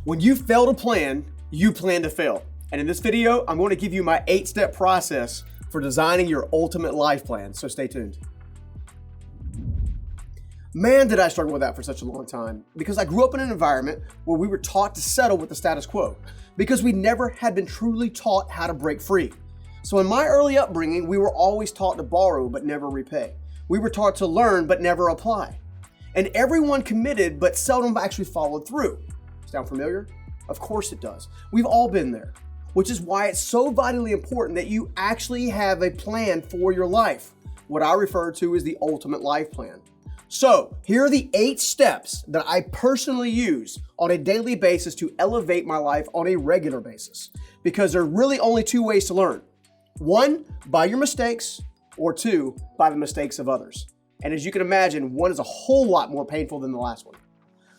When you fail to plan, you plan to fail. And in this video, I'm going to give you my 8-step process for designing your ultimate life plan. So stay tuned. Man, did I struggle with that for such a long time, because I grew up in an environment where we were taught to settle with the status quo because we never had been truly taught how to break free. So in my early upbringing, we were always taught to borrow but never repay. We were taught to learn but never apply. And everyone committed but seldom actually followed through. Sound familiar? Of course it does. We've all been there, which is why it's so vitally important that you actually have a plan for your life, what I refer to as the ultimate life plan. So here are the 8 steps that I personally use on a daily basis to elevate my life on a regular basis, because there are really only 2 ways to learn. 1, by your mistakes, or 2, by the mistakes of others. And as you can imagine, one is a whole lot more painful than the last one.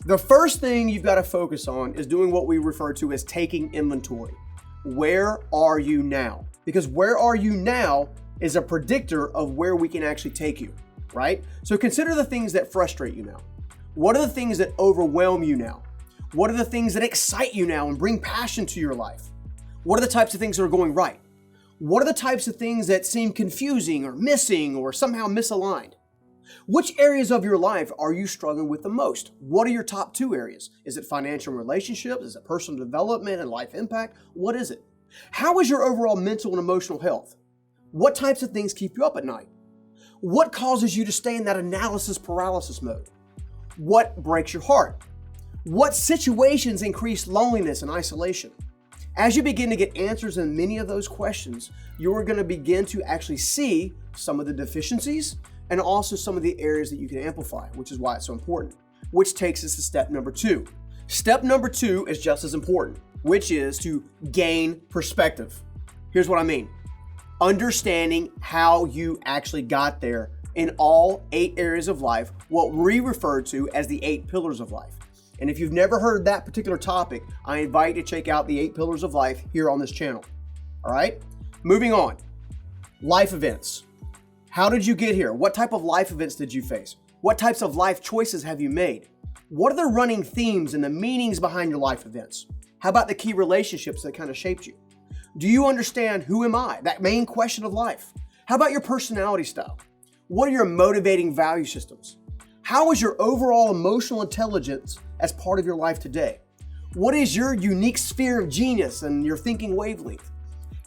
The first thing you've got to focus on is doing what we refer to as taking inventory. Where are you now? Because where are you now is a predictor of where we can actually take you, right? So consider the things that frustrate you now. What are the things that overwhelm you now? What are the things that excite you now and bring passion to your life? What are the types of things that are going right? What are the types of things that seem confusing or missing or somehow misaligned? Which areas of your life are you struggling with the most? What are your top 2 areas? Is it financial relationships? Is it personal development and life impact? What is it? How is your overall mental and emotional health? What types of things keep you up at night? What causes you to stay in that analysis paralysis mode? What breaks your heart? What situations increase loneliness and isolation? As you begin to get answers in many of those questions, you're going to begin to actually see some of the deficiencies and also some of the areas that you can amplify, which is why it's so important, which takes us to step number 2. Step number 2 is just as important, which is to gain perspective. Here's what I mean. Understanding how you actually got there in all 8 areas of life, what we refer to as the 8 pillars of life. And if you've never heard that particular topic, I invite you to check out the 8 pillars of life here on this channel. All right, moving on. Life events. How did you get here? What type of life events did you face? What types of life choices have you made? What are the running themes and the meanings behind your life events? How about the key relationships that kind of shaped you? Do you understand who am I? That main question of life. How about your personality style? What are your motivating value systems? How is your overall emotional intelligence as part of your life today? What is your unique sphere of genius and your thinking wavelength?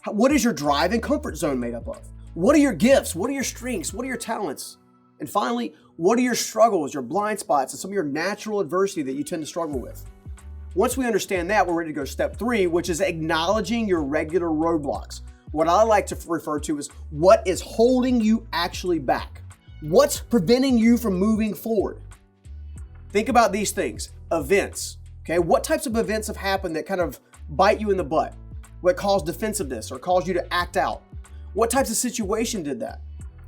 What is your drive and comfort zone made up of? What are your gifts? What are your strengths? What are your talents? And finally, what are your struggles, your blind spots, and some of your natural adversity that you tend to struggle with? Once we understand that, we're ready to go to step 3, which is acknowledging your regular roadblocks. What I like to refer to as what is holding you actually back. What's preventing you from moving forward? Think about these things. Events. Okay, what types of events have happened that kind of bite you in the butt? What caused defensiveness or caused you to act out? What types of situation did that?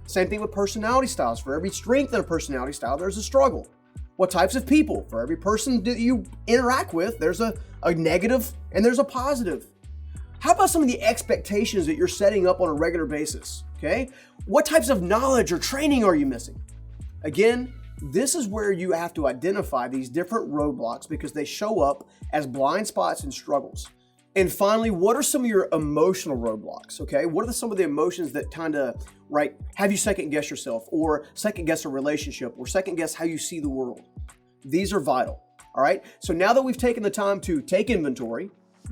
Same thing with personality styles. For every strength in a personality style, there's a struggle. What types of people? For every person that you interact with, there's a negative and there's a positive. How about some of the expectations that you're setting up on a regular basis? Okay? What types of knowledge or training are you missing? Again, this is where you have to identify these different roadblocks because they show up as blind spots and struggles. And finally, what are some of your emotional roadblocks, okay? What are some of the emotions that kind of, have you second guess yourself or second guess a relationship or second guess how you see the world? These are vital, all right? So now that we've taken the time to take inventory,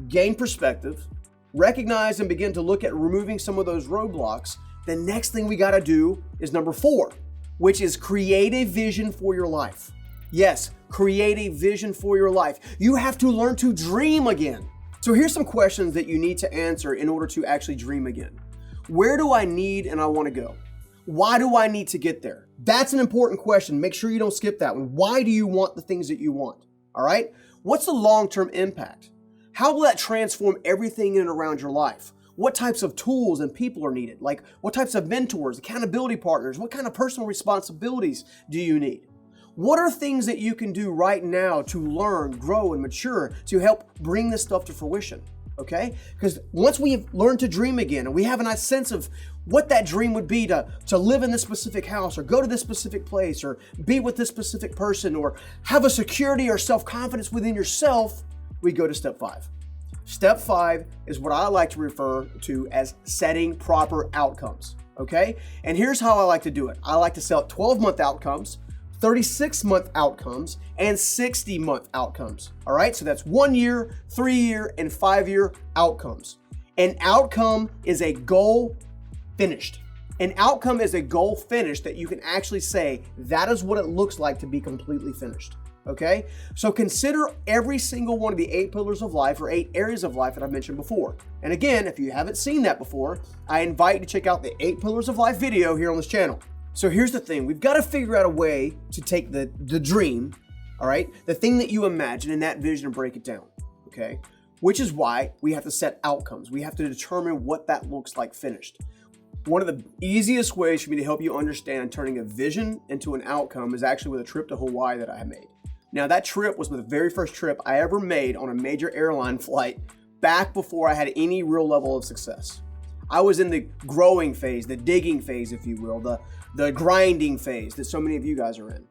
gain perspective, recognize and begin to look at removing some of those roadblocks, the next thing we got to do is number 4, which is create a vision for your life. Yes, create a vision for your life. You have to learn to dream again. So here's some questions that you need to answer in order to actually dream again. Where do I need and I want to go? Why do I need to get there? That's an important question. Make sure you don't skip that one. Why do you want the things that you want? All right? What's the long-term impact? How will that transform everything in and around your life? What types of tools and people are needed? Like what types of mentors, accountability partners? What kind of personal responsibilities do you need? What are things that you can do right now to learn, grow, and mature to help bring this stuff to fruition? Okay? Because once we've learned to dream again and we have a nice sense of what that dream would be to live in this specific house or go to this specific place or be with this specific person or have a security or self-confidence within yourself, we go to step 5. Step 5 is what I like to refer to as setting proper outcomes, okay? And here's how I like to do it. I like to set 12-month outcomes, 36-month outcomes, and 60-month outcomes, all right? So that's 1 year, 3 year, and 5 year outcomes. An outcome is a goal finished. An outcome is a goal finished that you can actually say, that is what it looks like to be completely finished, okay? So consider every single one of the 8 pillars of life or 8 areas of life that I've mentioned before. And again, if you haven't seen that before, I invite you to check out the 8 pillars of life video here on this channel. So here's the thing, we've got to figure out a way to take the dream, all right? The thing that you imagine in that vision and break it down, okay? Which is why we have to set outcomes. We have to determine what that looks like finished. One of the easiest ways for me to help you understand turning a vision into an outcome is actually with a trip to Hawaii that I made. Now that trip was the very first trip I ever made on a major airline flight back before I had any real level of success. I was in the growing phase, the digging phase, if you will, the grinding phase that so many of you guys are in.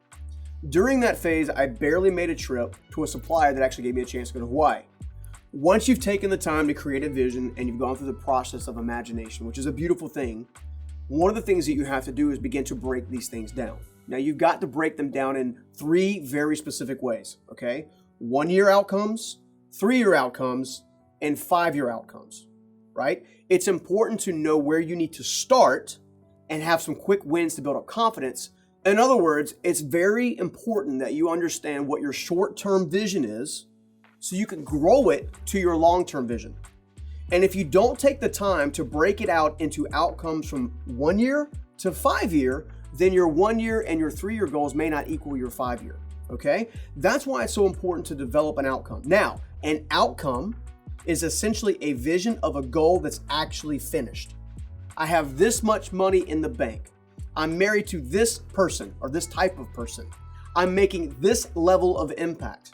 During that phase, I barely made a trip to a supplier that actually gave me a chance to go to Hawaii. Once you've taken the time to create a vision and you've gone through the process of imagination, which is a beautiful thing, one of the things that you have to do is begin to break these things down. Now you've got to break them down in 3 very specific ways, okay? 1 year outcomes, 3 year outcomes, and 5 year outcomes, right? It's important to know where you need to start and have some quick wins to build up confidence. In other words, it's very important that you understand what your short-term vision is so you can grow it to your long-term vision. And if you don't take the time to break it out into outcomes from 1 year to 5 year, then your 1 year and your 3 year goals may not equal your 5 year, okay? That's why it's so important to develop an outcome. Now, an outcome is essentially a vision of a goal that's actually finished. I have this much money in the bank. I'm married to this person or this type of person. I'm making this level of impact.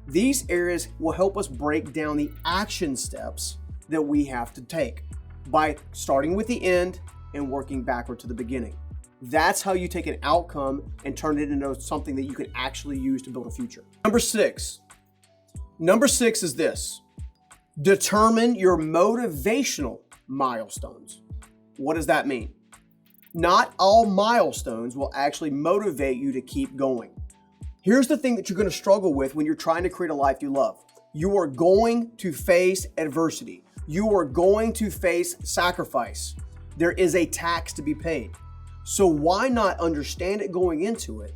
These areas will help us break down the action steps that we have to take by starting with the end and working backward to the beginning. That's how you take an outcome and turn it into something that you can actually use to build a future. Number 6 is this. Determine your motivational milestones. What does that mean? Not all milestones will actually motivate you to keep going. Here's the thing that you're going to struggle with when you're trying to create a life you love. You are going to face adversity. You are going to face sacrifice. There is a tax to be paid. So why not understand it going into it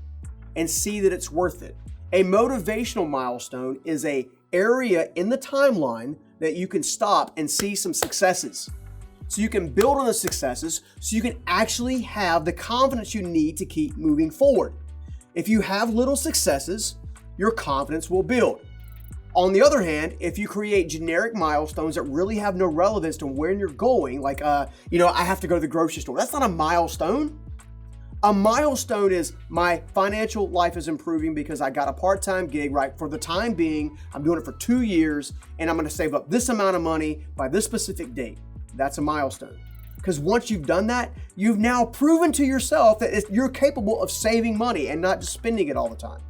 and see that it's worth it? A motivational milestone is an area in the timeline that you can stop and see some successes. So you can build on the successes so you can actually have the confidence you need to keep moving forward. If you have little successes, your confidence will build. On the other hand, if you create generic milestones that really have no relevance to where you're going, like, I have to go to the grocery store. That's not a milestone. A milestone is my financial life is improving because I got a part-time gig, right? For the time being, I'm doing it for 2 years and I'm going to save up this amount of money by this specific date. That's a milestone. Because once you've done that, you've now proven to yourself that you're capable of saving money and not just spending it all the time.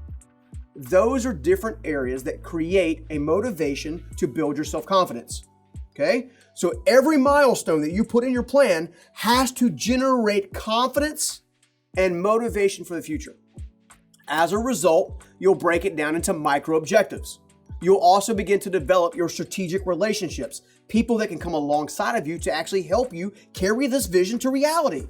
Those are different areas that create a motivation to build your self-confidence, okay? So every milestone that you put in your plan has to generate confidence and motivation for the future. As a result, you'll break it down into micro objectives. You'll also begin to develop your strategic relationships, people that can come alongside of you to actually help you carry this vision to reality.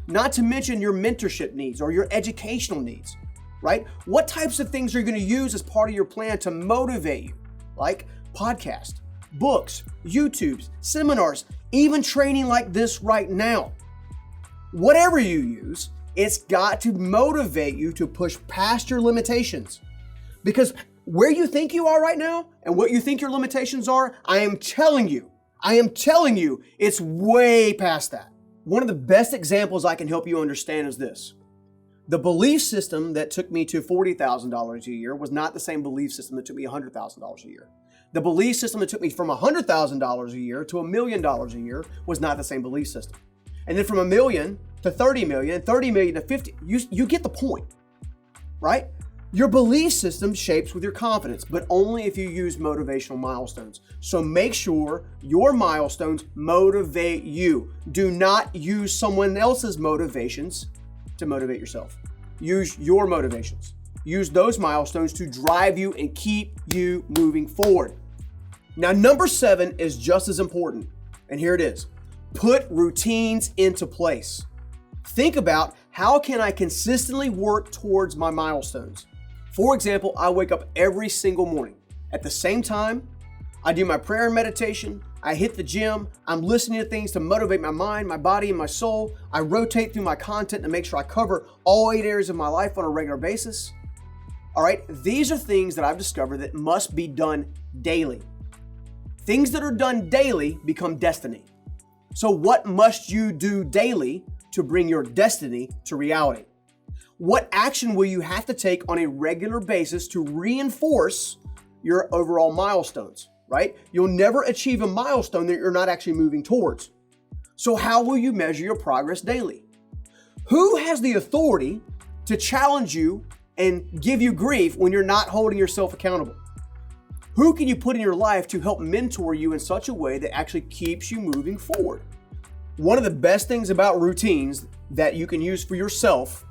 Not to mention your mentorship needs or your educational needs, right? What types of things are you going to use as part of your plan to motivate you? Like podcasts, books, YouTubes, seminars, even training like this right now. Whatever you use, it's got to motivate you to push past your limitations. Because where you think you are right now and what you think your limitations are, I am telling you, it's way past that. One of the best examples I can help you understand is this. The belief system that took me to $40,000 a year was not the same belief system that took me $100,000 a year. The belief system that took me from $100,000 a year to $1 million a year was not the same belief system. And then from $1 million to $30 million, $30 million to $50, you get the point, right? Your belief system shapes with your confidence, but only if you use motivational milestones. So make sure your milestones motivate you. Do not use someone else's motivations to motivate yourself. Use your motivations. Use those milestones to drive you and keep you moving forward. Now, number 7 is just as important, and here it is. Put routines into place. Think about, how can I consistently work towards my milestones? For example, I wake up every single morning. At the same time, I do my prayer and meditation. I hit the gym. I'm listening to things to motivate my mind, my body, and my soul. I rotate through my content to make sure I cover all 8 areas of my life on a regular basis. All right, these are things that I've discovered that must be done daily. Things that are done daily become destiny. So what must you do daily to bring your destiny to reality? What action will you have to take on a regular basis to reinforce your overall milestones, right? You'll never achieve a milestone that you're not actually moving towards. So how will you measure your progress daily? Who has the authority to challenge you and give you grief when you're not holding yourself accountable? Who can you put in your life to help mentor you in such a way that actually keeps you moving forward? One of the best things about routines that you can use for yourself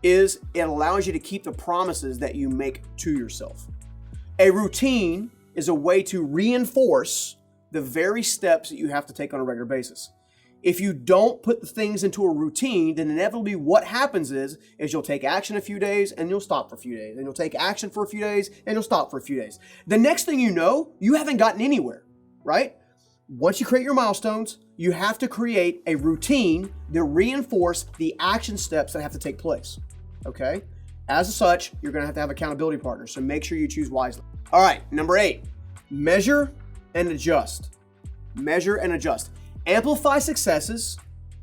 is it allows you to keep the promises that you make to yourself. A routine is a way to reinforce the very steps that you have to take on a regular basis. If you don't put the things into a routine, then inevitably what happens is you'll take action a few days and you'll stop for a few days. And you'll take action for a few days and you'll stop for a few days. The next thing you know, you haven't gotten anywhere, right? Once you create your milestones, you have to create a routine that reinforce the action steps that have to take place. Okay? As such, you're going to have accountability partners, so make sure you choose wisely. All right, number 8, measure and adjust. Measure and adjust. Amplify successes.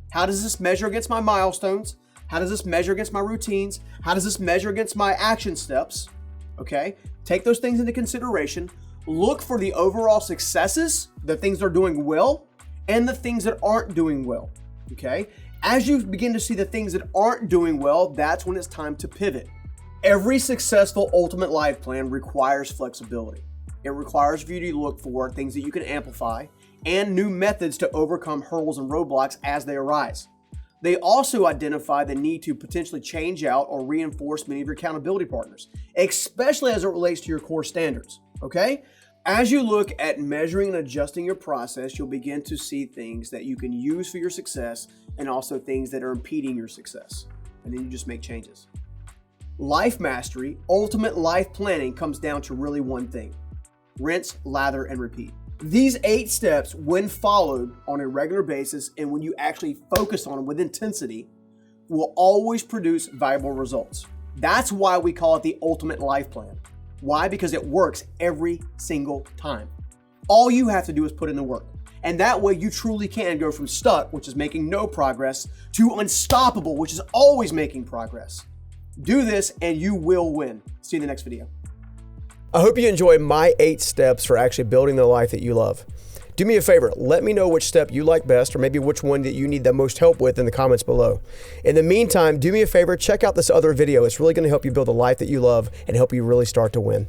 How does this measure against my milestones? How does this measure against my routines? How does this measure against my action steps? Okay? Take those things into consideration. Look for the overall successes, the things that are doing well, and the things that aren't doing well. Okay? As you begin to see the things that aren't doing well, that's when it's time to pivot. Every successful ultimate life plan requires flexibility. It requires for you to look for things that you can amplify and new methods to overcome hurdles and roadblocks as they arise. They also identify the need to potentially change out or reinforce many of your accountability partners, especially as it relates to your core standards, okay? As you look at measuring and adjusting your process, you'll begin to see things that you can use for your success and also things that are impeding your success. And then you just make changes. Life mastery, ultimate life planning comes down to really one thing: rinse, lather, and repeat. These 8 steps, when followed on a regular basis and when you actually focus on them with intensity, will always produce valuable results. That's why we call it the ultimate life plan. Why? Because it works every single time. All you have to do is put in the work. And that way you truly can go from stuck, which is making no progress, to unstoppable, which is always making progress. Do this and you will win. See you in the next video. I hope you enjoy my 8 steps for actually building the life that you love. Do me a favor, let me know which step you like best or maybe which one that you need the most help with in the comments below. In the meantime, do me a favor, check out this other video. It's really going to help you build a life that you love and help you really start to win.